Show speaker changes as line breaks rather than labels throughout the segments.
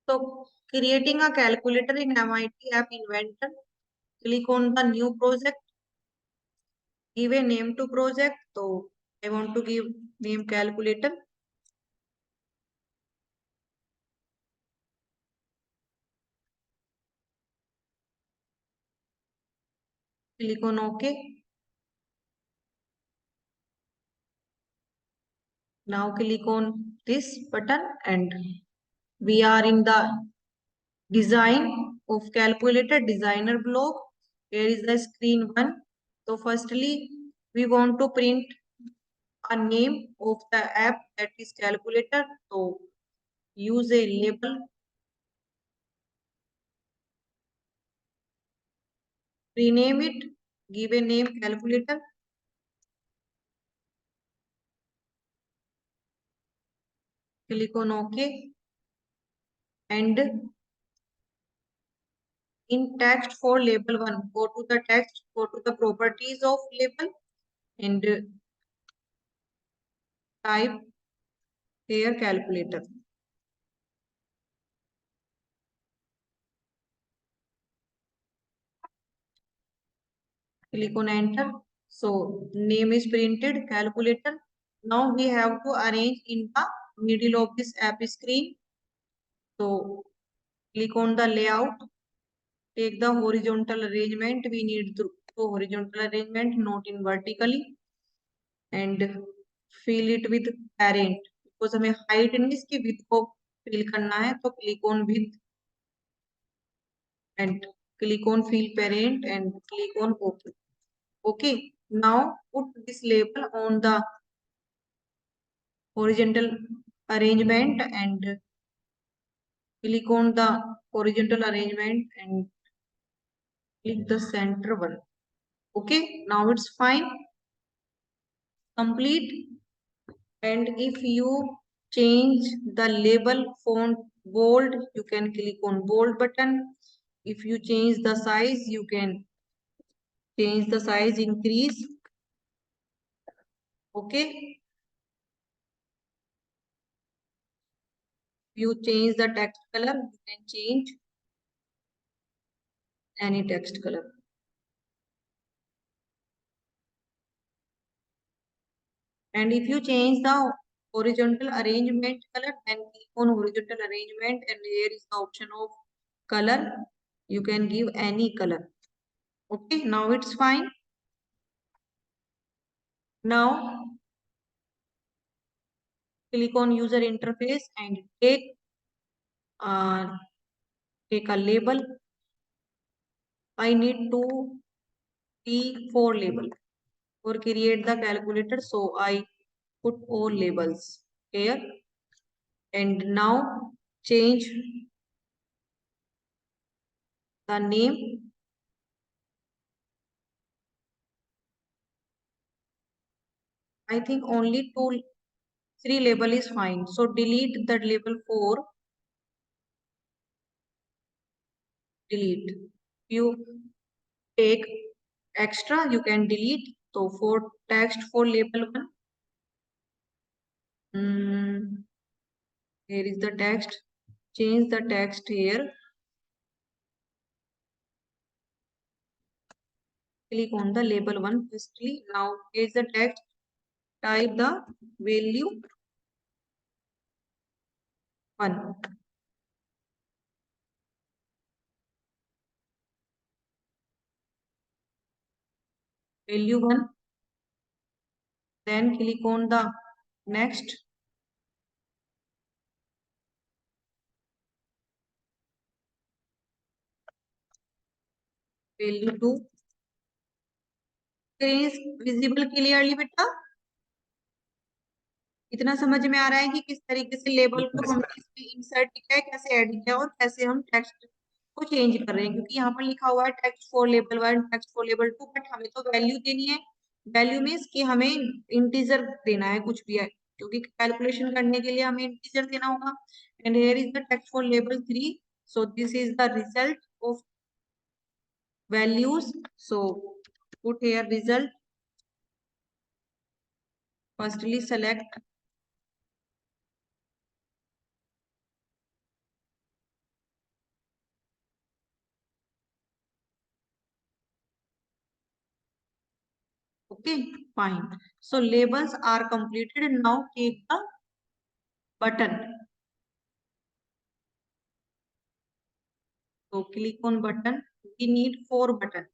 So creating a calculator in MIT App Inventor. Click on the new project. Give a name to project. So I want to give name calculator. Click on OK. Now click on this button and we are in the design of calculator designer block. Here is the screen 1. So firstly, we want to print a name of the app, that is calculator. So use a label, rename it, give a name calculator. Click on OK. And in text for label 1, go to the text, go to the properties of label and type here calculator. Click on enter. So name is printed calculator. Now we have to arrange in the middle of this app screen. So click on the layout. Take the horizontal arrangement. We need to horizontal arrangement, not in vertically. And fill it with parent. Because हमें height नहीं इसकी width को fill करना है, तो click on width and click on fill parent and click on OK. Okay. Now put this label on the horizontal arrangement and click on the horizontal arrangement and click the center one. Okay, now it's fine, complete. And if you change the label font bold, you can click on bold button. If you change the size, you can change the size, increase. Okay, you change the text color, you can change any text color. And if you change the horizontal arrangement color, then click on horizontal arrangement and here is the option of color. You can give any color. Okay, now it's fine. Now click on user interface and take a label. I need to T4 label or create the calculator. So I put all labels here and now change the name. I think only 3 label is fine. So delete that label 4. Delete. You take extra, you can delete. So for text for label 1. Here is the text. Change the text here. Click on the label 1 firstly. Now here's the text. Type the value 1. Value 1. Then click on the next. Value 2. Screen is visible clearly बेटा? इतना समझ में आ रहा है कि किस तरीके से लेबल को हमने इसमें इंसर्ट किया है, कैसे ऐड किया और कैसे हम टेक्स्ट को चेंज कर रहे हैं, क्योंकि यहाँ पर लिखा हुआ है text for label 1, text for label 2, but हमें तो वैल्यू देनी है. वैल्यू मीन्स कि हमें इंटीजर देना है, कुछ भी है, क्योंकि कैलकुलेशन करने के लिए हमें इंटीजर देना होगा. And here is the text for label 3. So this is the result of values. So put here result. Firstly select Okay, fine. So labels are completed. Now take the button. So click on button. We need 4 buttons.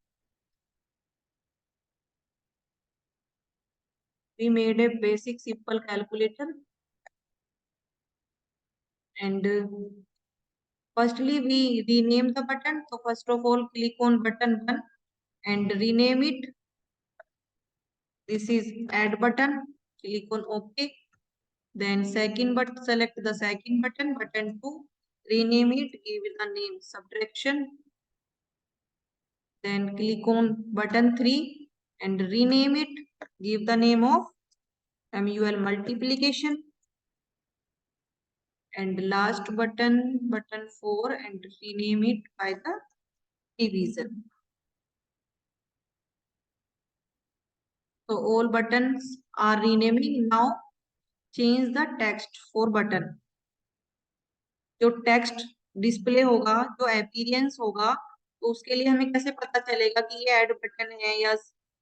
We made a basic simple calculator, and firstly we rename the button. So first of all, click on button 1 and rename it. This is add button. Click on OK. Then second button, select the second button, button 2. Rename it. Give it the name subtraction. Then click on button 3 and rename it. Give the name of MUL multiplication. And last button, button 4, and rename it by the division. So all buttons are renaming. Now change the text for button. जो text display होगा, जो appearance होगा, तो उसके लिए हमें कैसे पता चलेगा कि ये ऐड बटन है या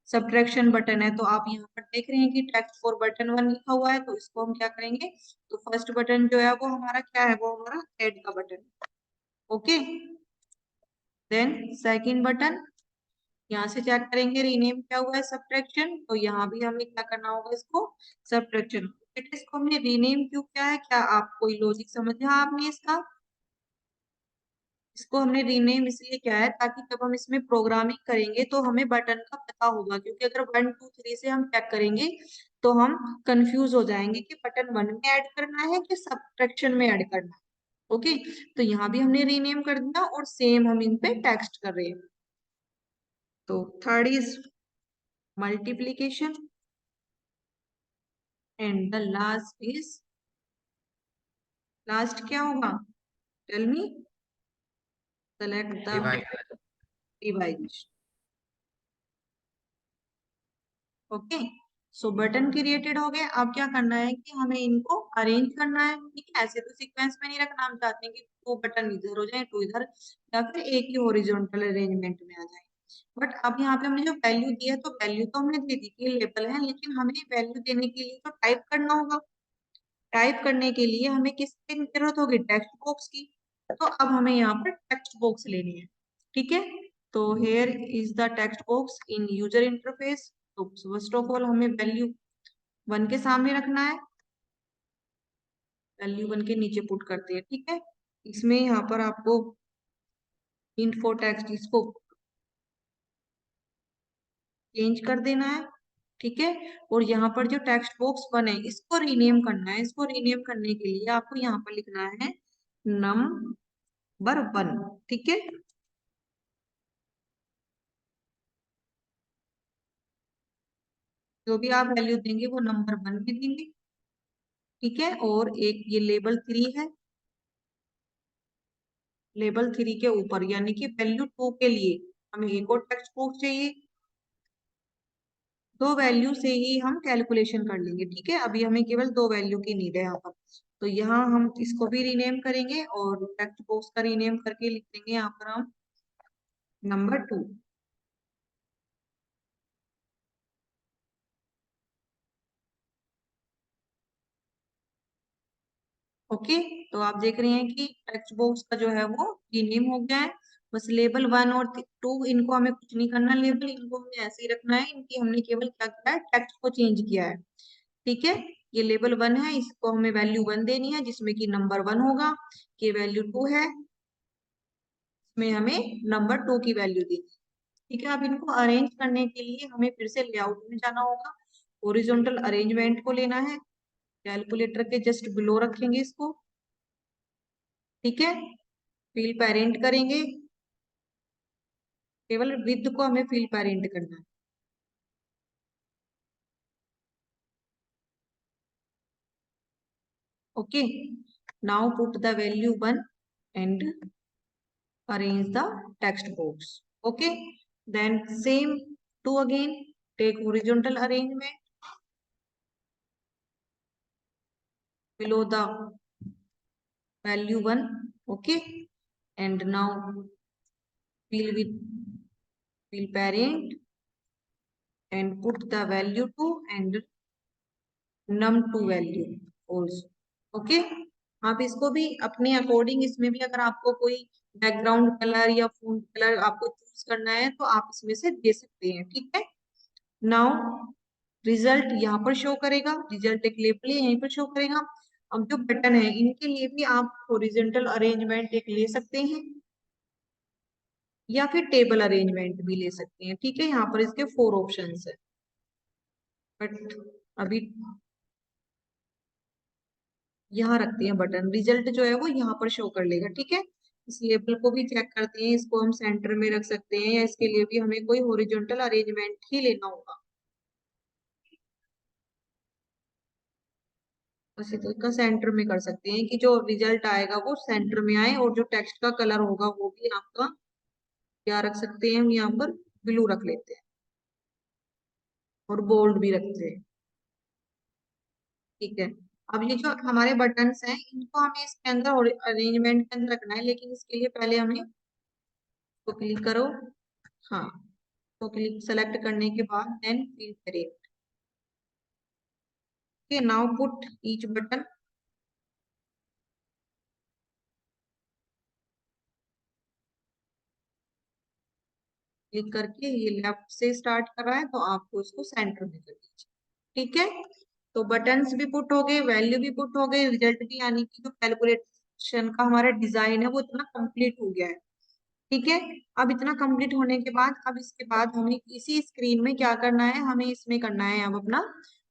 सब्ट्रैक्शन बटन है? तो आप यहाँ पर देख रहे हैं कि टेक्स्ट फॉर बटन 1 लिखा हुआ है, तो इसको हम क्या करेंगे? तो फर्स्ट बटन जो है वो हमारा क्या है? वो हमारा ऐड का button. Okay, then second button यहाँ से चेक करेंगे रीनेम क्या हुआ है? सब्ट्रैक्शन। तो यहाँ भी हमें क्या करना होगा? इसको सब्ट्रैक्शन। इसको हमने रीनेम क्यों किया है? क्या आप कोई लॉजिक समझा आपने इसका? इसको हमने रीनेम इसलिए किया है ताकि जब हम इसमें प्रोग्रामिंग करेंगे तो हमें बटन का पता होगा, क्योंकि अगर 1 2 3 से हम चेक करेंगे तो हम कंफ्यूज हो जाएंगे कि बटन 1 में ऐड करना है कि सब्ट्रैक्शन में ऐड करना है। ओके, तो यहाँ भी हमने रीनेम कर दिया और सेम हम इन पे टेक्स्ट कर रहे हैं। तो third is multiplication and the last is, last क्या होगा? Tell me. Select the divide. Okay, so button created हो गए। अब क्या करना है कि हमें इनको अरेंज करना है। ठीक है, ऐसे तो सीक्वेंस में नहीं रखना। हम चाहते हैं कि 2 बटन इधर हो जाए, 2 इधर, या फिर एक ही हॉरिजॉन्टल अरेंजमेंट में आ जाए। बट अब यहाँ पे हमने जो वैल्यू दी है, तो वैल्यू तो हमने दे दी कि लेबल है, लेकिन हमें वैल्यू देने के लिए तो टाइप करना होगा। टाइप करने के लिए हमें किसकी जरूरत होगी? टेक्स्ट बॉक्स की। तो अब हमें यहाँ पर टेक्स्ट बॉक्स लेनी है। ठीक है, तो here is the text box in user interface. तो फर्स्ट ऑफ ऑल हमें वैल्यू 1 के सामने रखना है। वैल्यू 1 के नीचे पुट करते हैं। ठीक है, इसमें यहाँ पर आपको हिंट फॉर टेक्स्ट इसको चेंज कर देना है। ठीक है, और यहाँ पर जो टेक्स्ट बॉक्स 1 है इसको रीनेम करना है। इसको रीनेम करने के लिए आपको यहाँ पर लिखना है नंबर 1। ठीक है, जो भी आप वैल्यू देंगे वो नंबर 1 में देंगे। ठीक है, और एक ये लेबल 3 है। लेबल 3 के ऊपर यानी कि वैल्यू 2 के लिए हमें एक और टेक्स्ट बॉक्स चाहिए। 2 वैल्यू से ही हम कैलकुलेशन कर लेंगे। ठीक है, अभी हमें केवल 2 वैल्यू की नीड है यहाँ पर। तो यहाँ हम इसको भी रीनेम करेंगे और टेक्स्ट बॉक्स का रीनेम करके लिख देंगे यहाँ पर हम नंबर 2। ओके, तो आप देख रहे हैं कि टेक्स्ट बॉक्स का जो है वो रीनेम हो गया है। बस लेबल 1 और 2 इनको हमें कुछ नहीं करना। लेबल इनको हमें ऐसे ही रखना है। इनकी हमने केवल क्या किया है? टेक्स्ट को चेंज किया है। ठीक है, ये लेबल 1 है, इसको हमें वैल्यू 1 देनी है जिसमें कि नंबर 1 होगा। ये वैल्यू 2 है, इसमें हमें नंबर 2 की वैल्यू देनी है। ठीक है, अब इनको अरेंज करने के लिए हमें फिर से लेआउट में जाना होगा। हॉरिजॉन्टल अरेंजमेंट को लेना है, कैलकुलेटर के जस्ट बिलो रखेंगे इसको। ठीक है, फिल पेरेंट करेंगे। केवल विद को हमें फिल पेरेंट करना है। Okay, now put the value 1 and arrange the text box. Okay, then same 2 again, take horizontal arrangement below the value 1. Okay, and now fill with fill parent and put the value to and num2 value also. Okay, आप इसको भी अपने according, इसमें भी अगर आपको कोई background colour या फॉन्ट कलर आपको चूज करना है तो आप इसमें से दे सकते हैं, ठीक है। नाउ रिजल्ट यहाँ पर शो करेगा, रिजल्ट एक लेबल यहीं पर शो करेगा। अब जो बटन है इनके लिए भी आप हॉरिजॉन्टल अरेंजमेंट एक ले सकते हैं या फिर टेबल अरेंजमेंट भी ले सकते हैं, ठीक है। यहाँ पर इसके 4 ऑप्शंस है, बट अभी यहाँ रखते हैं बटन, रिजल्ट जो है वो यहाँ पर शो कर लेगा, ठीक है। इस लेबल को भी चेक करते हैं, इसको हम सेंटर में रख सकते हैं या इसके लिए भी हमें कोई हॉरिजॉन्टल अरेंजमेंट ही लेना होगा। उसी तरीका सेंटर में कर सकते हैं कि जो रिजल्ट आएगा वो सेंटर में आए और जो टेक्स्ट का कलर होगा वो भी आपका क्या रख सकते हैं, हम यहाँ पर ब्लू रख लेते हैं और बोल्ड भी रखते हैं, ठीक है। अब ये जो हमारे बटन्स हैं इनको हमें इसके अंदर अरेंजमेंट के अंदर रखना है, लेकिन इसके लिए पहले हमें तो क्लिक करो, हाँ, तो क्लिक सेलेक्ट करने के बाद देन फिल करें, okay. Now put each button, click करके ये लेफ्ट से स्टार्ट कर रहा है तो आपको इसको सेंटर में कर दीजिए, ठीक है। तो बटन्स भी पुट हो गए, वैल्यू भी पुट हो गई, रिजल्ट भी, यानी कि जो कैलकुलेशन का हमारा डिजाइन है वो इतना कंप्लीट हो गया है, ठीक है। अब इतना कंप्लीट होने के बाद अब इसके बाद हमें इसी स्क्रीन में क्या करना है, हमें इसमें करना है अब अपना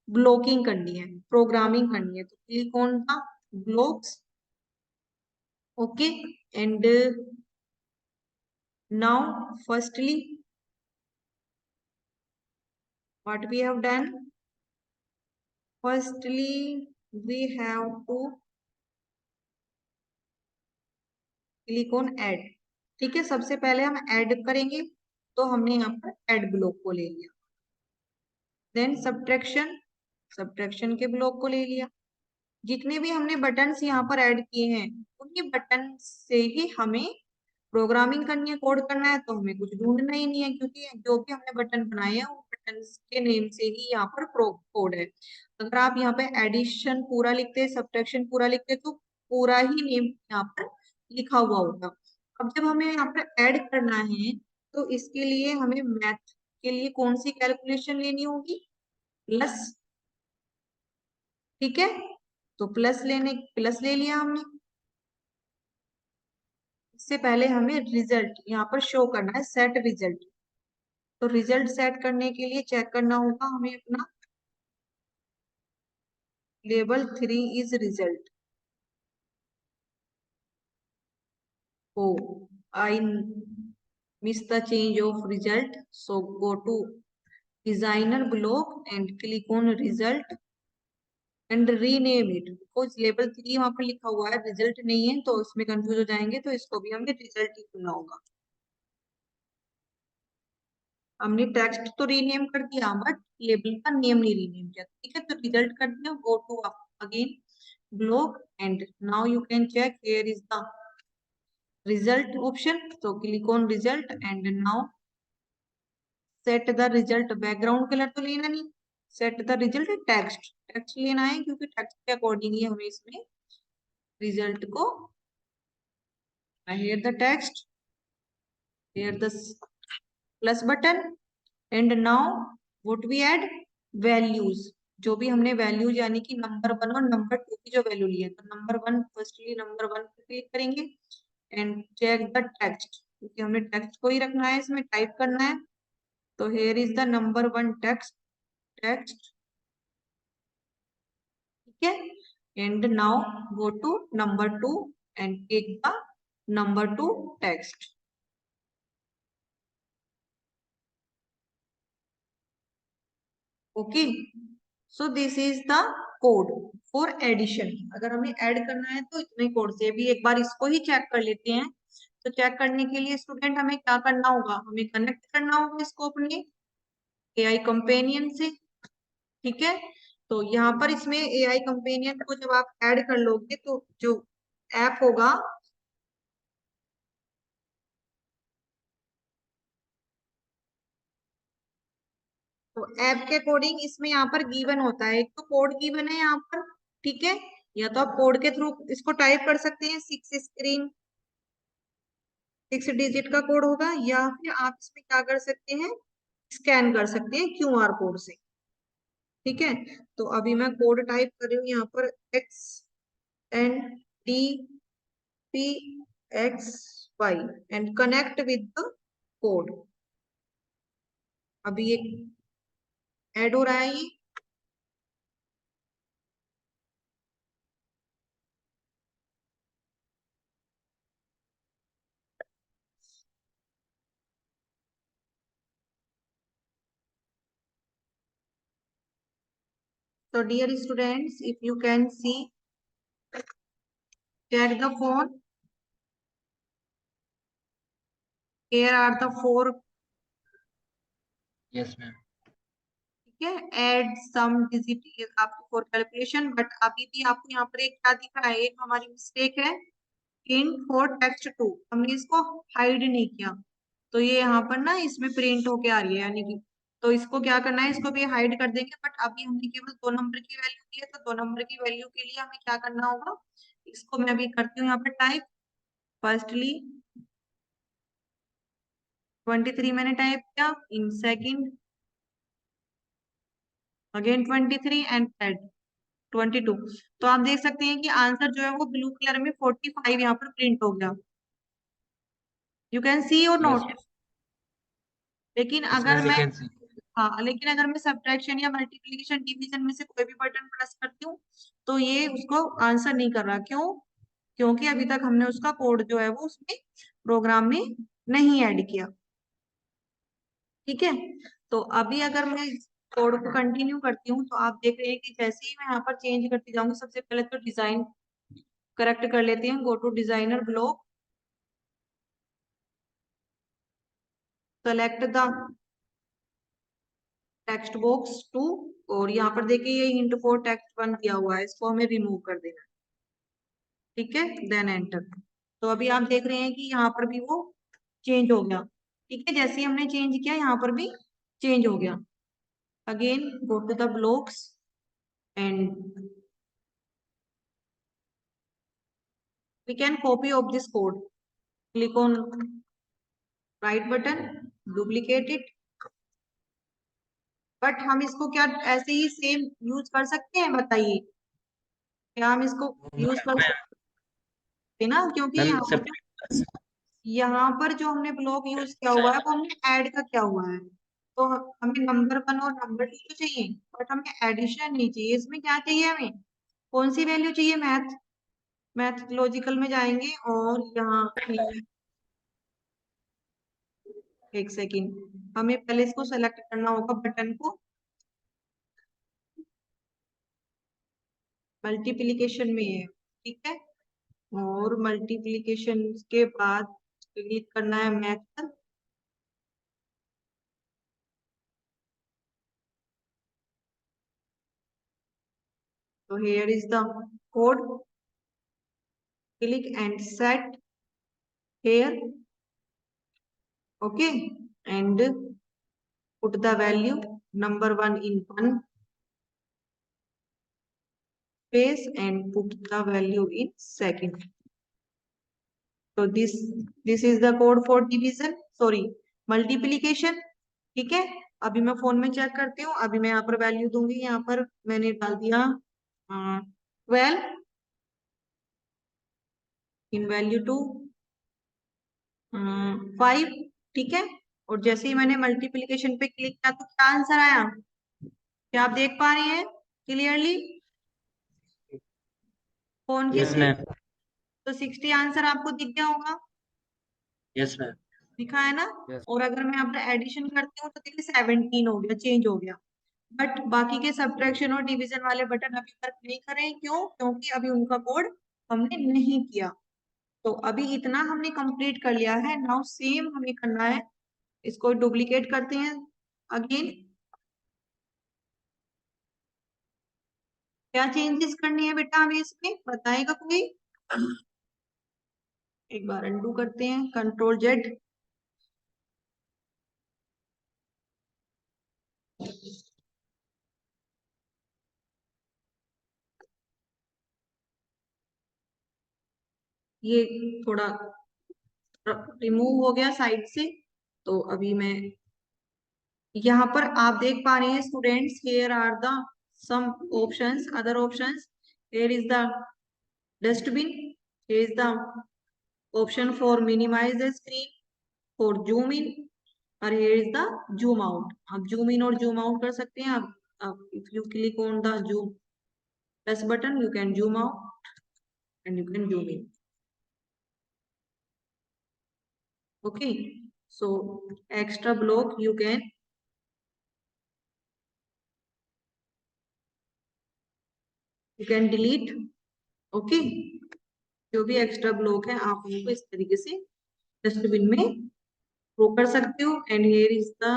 ब्लॉकिंग करनी है, प्रोग्रामिंग करनी है। तो click on the blocks, okay, and now firstly what we have done, firstly we have to click on add, ठीक है। सबसे पहले हम ऐड करेंगे, तो हमने यहाँ पर ऐड ब्लॉक को ले लिया, देन सब्ट्रैक्शन, सब्ट्रैक्शन के ब्लॉक को ले लिया। जितने भी हमने बटन्स यहाँ पर ऐड किए हैं उन्हीं बटन से ही हमें प्रोग्रामिंग करनी है, कोड करना है, तो हमें कुछ ढूंढना ही नहीं है क्योंकि जो भी हमने बटन बनाए हैं वो बटन के नेम से ही यहाँ पर कोड है। अगर आप यहाँ पे एडिशन पूरा लिखते, सब्ट्रैक्शन पूरा लिखते तो पूरा ही नेम यहाँ पर लिखा हुआ होगा। अब जब हमें यहाँ पर ऐड करना है तो इसके लिए हमें मैथ के लिए कौन सी कैलकुलेशन लेनी होगी, प्लस, ठीक है। तो प्लस ले लिया हमने। इससे पहले हमें रिजल्ट यहाँ पर शो करना है, सेट रिजल्ट। तो रिजल्ट सेट करने के लिए चेक करना होगा हमें अपना label 3 is result. Oh, I miss the change of result, so go to designer block and click on result and rename it, because label 3 वहां पर लिखा हुआ है, रिजल्ट नहीं है, तो उसमें कंफ्यूज हो जाएंगे, तो इसको भी हमें रिजल्ट ही करना होगा। हमने टेक्स्ट तो रीनेम कर दिया बट लेबल का नेम नहीं रीनेम किया, ठीक है। तो रिजल्ट कर दिया, go to again block and now you can check here is the result option, तो click on result and now set the result, background colour तो लेना नहीं, set the result text, text लेना है क्योंकि टेक्स्ट के अकॉर्डिंग ही हमें इसमें रिजल्ट को, here the text, here the plus button and now what we add, values. जो भी हमने वैल्यूज यानी कि नंबर 1 और नंबर 2 की जो वैल्यू ली है, तो नंबर 1, फर्स्टली नंबर 1 पे क्लिक करेंगे एंड चेक द टेक्स्ट, क्योंकि हमने टेक्स्ट को ही रखना है, इसमें टाइप करना है। तो here is the number 1 text, text, ठीक है। And now go to number 2 and take the number 2 text, okay. So this is the code for addition. अगर हमें ऐड करना है तो इतने कोड से भी एक बार इसको ही चेक कर लेते हैं। तो चेक करने के लिए स्टूडेंट हमें क्या करना होगा, हमें कनेक्ट करना होगा इसको अपने एआई कंपेनियन से, ठीक है। तो यहाँ पर इसमें एआई कंपेनियन को जब आप ऐड कर लोगे तो जो ऐप होगा, तो ऐप के अकॉर्डिंग इसमें यहाँ पर गिवन होता है, एक तो कोड गिवन है यहाँ पर, ठीक है, या तो आप कोड के थ्रू इसको टाइप कर सकते हैं, 6 डिजिट का कोड होगा, या फिर आप इसमें क्या कर सकते हैं, स्कैन कर सकते हैं QR कोड से, ठीक है। तो अभी मैं कोड टाइप कर रही हूँ यहाँ पर, XNDPXY and connect with the code. अभी ये ऐड हो रहा है ये, so dear students, if you can see, check the phone, here are the 4,
Yes, ma'am.
ठीक है, एड सम डिजिट आपको फॉर कैलकुलेशन, बट अभी भी आपको यहाँ पर एक क्या दिख रहा है, एक हमारी मिस्टेक है, इन फॉर टेक्स्ट 2, हमने इसको हाइड नहीं किया, तो ये यहाँ पर ना इसमें प्रिंट होके आ रही है, यानी कि, तो इसको क्या करना है, इसको भी हाइड कर देंगे, बट अभी हमने केवल 2 नंबर की वैल्यू दी है, तो 2 नंबर की वैल्यू के लिए हमें क्या करना होगा, इसको मैं अभी करती हूँ यहाँ पर टाइप, फर्स्टली 23 मैंने टाइप किया, in second again 23 and add 22, तो आप देख सकते हैं कि आंसर जो है वो ब्लू कलर में 45 यहाँ पर प्रिंट हो गया, यू कैन सी और
Yes,
नोट। लेकिन
yes,
अगर
ma'am. We
मैं,
can see.
हाँ, लेकिन अगर मैं सब्ट्रैक्शन या मल्टीप्लिकेशन डिवीजन में से कोई भी बटन प्रेस करती हूँ, तो ये उसको आंसर नहीं कर रहा, क्यों, क्योंकि अभी तक हमने उसका कोड जो है वो उसमें प्रोग्राम में नहीं ऐड किया, ठीक है। तो अभी अगर मैं कोड को कंटिन्यू करती हूँ, तो आप देख रहे हैं कि जैसे ही मैं यहाँ पर चेंज करती जाऊंगी, सबसे पहले तो डिजाइन करेक्ट कर लेते हैं, go to designer block, select the text box 2, और यहाँ पर देखिए ये हिंट फॉर टेक्स्ट 1 दिया हुआ है, इसको हमें रिमूव कर देना है, ठीक है, देन एंटर। तो अभी आप देख रहे हैं कि यहाँ पर भी वो चेंज हो गया, ठीक है, जैसे ही हमने चेंज किया यहाँ पर भी चेंज हो गया। Again go to the blocks and we can copy of this code, click on right button, duplicate it, but हम इसको क्या ऐसे ही सेम यूज कर सकते हैं, बताइए, क्या हम इसको यूज कर सकते हैं ना, क्योंकि
Ma'am,
यहाँ पर जो हमने ब्लॉक यूज किया हुआ है वो हमने ऐड का किया हुआ है, तो हमें नंबर 1 और नंबर 2 तो चाहिए, बट हमें एडिशन नहीं चाहिए, इसमें क्या चाहिए, हमें कौन सी वैल्यू चाहिए, मैथलॉजिकल में जाएंगे, और यहाँ एक सेकेंड, हमें पहले इसको सेलेक्ट करना होगा बटन को, मल्टीप्लिकेशन में है, ठीक है, और मल्टीप्लिकेशन के बाद क्लिक करना है मैथ, तो here is the code, click and set here, okay, and put the value number 1 in 1 space and put the value in second, so this is the code for division, sorry, multiplication, ठीक है। अभी मैं phone में check करती हूँ, अभी मैं यहाँ पर वैल्यू दूंगी, यहाँ पर मैंने डाल दिया 12 इन वैल्यू 2 5, ठीक है, और जैसे ही मैंने मल्टीप्लिकेशन पे क्लिक किया तो क्या आंसर आया, क्या आप देख पा रही हैं क्लियरली फोन के
yes,
थ्रू,
ma'am.
तो 60 आंसर आपको दिख गया होगा,
Yes, ma'am.
दिखा है ना,
Yes.
और अगर मैं अपना एडिशन करती हूँ तो देखिए 17 हो गया, चेंज हो गया, बट बाकी के सब्ट्रैक्शन और डिवीजन वाले बटन अभी वर्क नहीं कर रहे हैं, क्यों, क्योंकि अभी उनका कोड हमने नहीं किया। तो अभी इतना हमने कंप्लीट कर लिया है, नाउ सेम हमें करना है, इसको डुप्लीकेट करते हैं अगेन, क्या चेंजेस करनी है बेटा हमें इसमें, बताएगा कोई, एक बार अनडू करते हैं, कंट्रोल जेड, ये थोड़ा रिमूव हो गया साइड से। तो अभी मैं यहाँ पर आप देख पा रहे हैं students, here are the some options, other options. Here is the dustbin, here is the option for minimise the screen, for zoom in, और here is the zoom out। आप जूम इन और जूम आउट कर सकते हैं। आप if you click on the zoom plus button, you can zoom out and you can zoom in। Okay, so extra block you can delete। Okay, जो भी extra block है आप उनको इस तरीके से डस्टबिन में थ्रो कर सकते हो। And here is the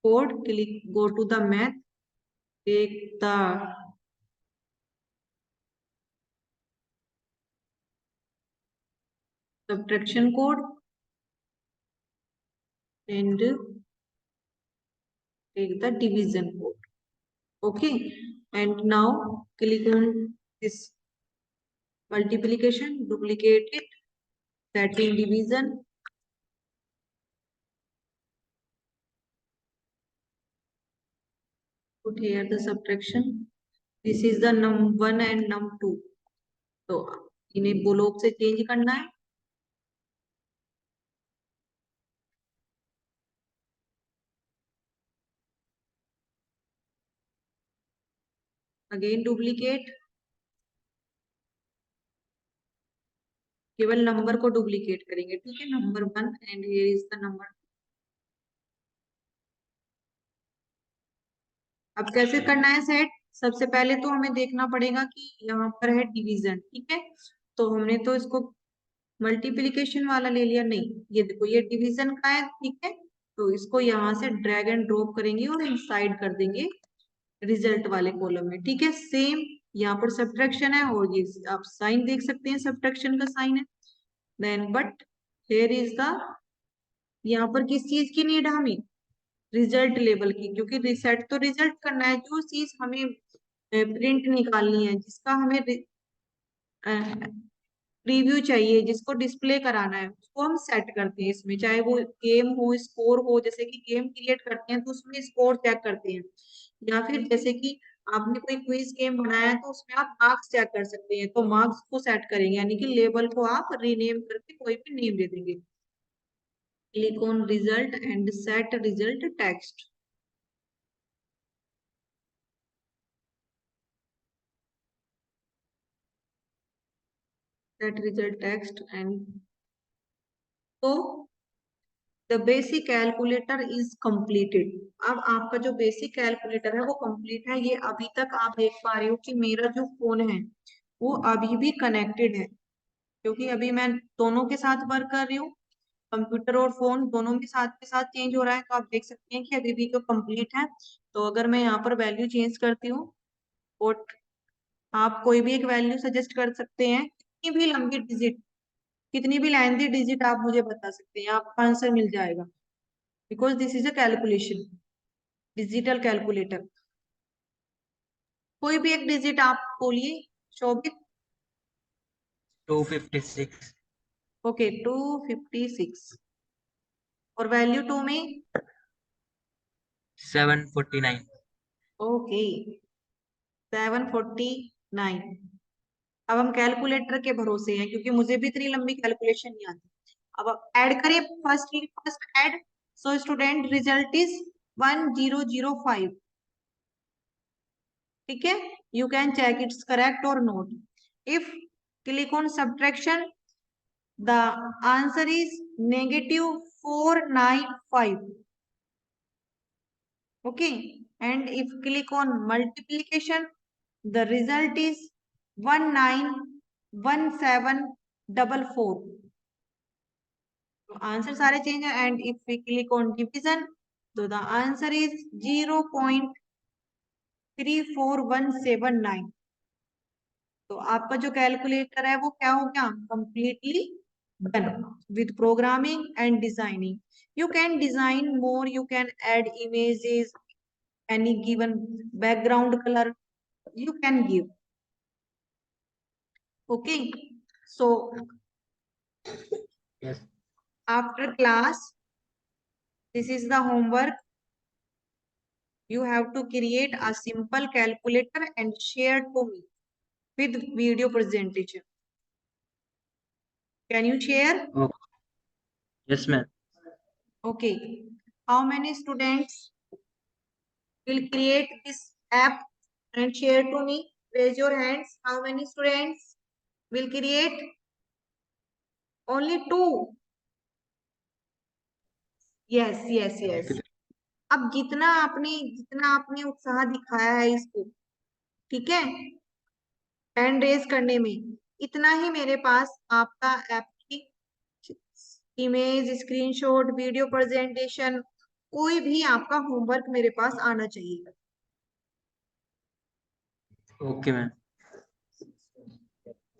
code, click go to the math, take the subtraction code and take the division code। Okay, and now click on this multiplication, duplicate it, that in division, put here the subtraction। This is the num1 and num2। तो इन्हें block से change करना है। Again duplicate, केवल number को duplicate करेंगे। ठीक है, number 1 and here is the number. अब कैसे करना है सेट? सबसे पहले तो हमें देखना पड़ेगा कि यहाँ पर है डिवीजन। ठीक है, तो हमने तो इसको मल्टीप्लीकेशन वाला ले लिया, नहीं, ये देखो ये डिवीजन का है। ठीक है, तो इसको यहाँ से ड्रैग एंड ड्रॉप करेंगे और इनसाइड कर देंगे रिजल्ट वाले कॉलम में। ठीक है, सेम यहाँ पर सब्ट्रैक्शन है और ये आप साइन देख सकते हैं, सब्ट्रैक्शन का साइन है। Then but here is the, यहाँ पर किस चीज की नीड है हमें? रिजल्ट लेवल की, क्योंकि रिसेट तो रिजल्ट करना है। जो चीज हमें प्रिंट निकालनी है, जिसका हमें प्रीव्यू चाहिए, जिसको डिस्प्ले कराना है, उसको हम सेट करते हैं इसमें। चाहे वो गेम हो, स्कोर हो, जैसे कि गेम क्रिएट करते हैं तो उसमें स्कोर चेक करते हैं, या फिर जैसे कि आपने कोई क्विज गेम बनाया है तो उसमें आप मार्क्स चेक कर सकते हैं, तो मार्क्स को सेट करेंगे, यानी कि लेबल को आप रीनेम करके कोई भी नेम दे देंगे। Click on result and set result text. Set result text and तो the basic calculator is completed. अब आपका जो बेसिक कैलकुलेटर है वो कंप्लीट है। ये अभी तक आप देख पा रहे हो कि मेरा जो फोन है वो अभी भी कनेक्टेड है, क्योंकि अभी मैं दोनों के साथ वर्क कर रही हूँ। कंप्यूटर और फोन दोनों के साथ चेंज हो रहा है, तो आप देख सकते हैं कि अभी भी जो कंप्लीट है। तो अगर मैं यहाँ पर वैल्यू चेंज करती हूँ, और आप कोई भी एक वैल्यू सजेस्ट कर सकते हैं, कितनी भी लंबी डिजिट, कितनी भी लेंथी डिजिट आप मुझे बता सकते हैं, आपका आंसर मिल जाएगा, because this is a calculation, digital calculator. कोई भी एक डिजिट आप बोलिए शोभित।
256,
ओके, 256। और वैल्यू 2 में?
749,
ओके, 749। अब हम कैलकुलेटर के भरोसे हैं, क्योंकि मुझे भी इतनी लंबी कैलकुलेशन नहीं आती। अब ऐड करें, first add. So student result is 1005। ठीक है, you can check its correct or not. If click on subtraction, the answer is -495। okay, and if click on multiplication, the result is 191744। तो answer सारे change है। And if we click on division, तो the answer is 0.34179। तो आपका जो calculator है वो क्या हो गया? Completely done with programming and designing. You can design more, you can add images, any given background color you can give। Okay, So
Yes.
after class, this is the homework. You have to create a simple calculator and share to me with video presentation. Can you share?
Oh, yes, ma'am.
Okay. How many students will create this app and share to me? Raise your hands. How many students will create? Only 2. Yes, yes, yes. अब जितना आपने उत्साह दिखाया है इसको, ठीक है, hand raise करने में, इतना ही मेरे पास आपका ऐप की इमेज, स्क्रीनशॉट, वीडियो प्रेजेंटेशन, कोई भी आपका होमवर्क मेरे पास आना चाहिए.
Okay, ma'am.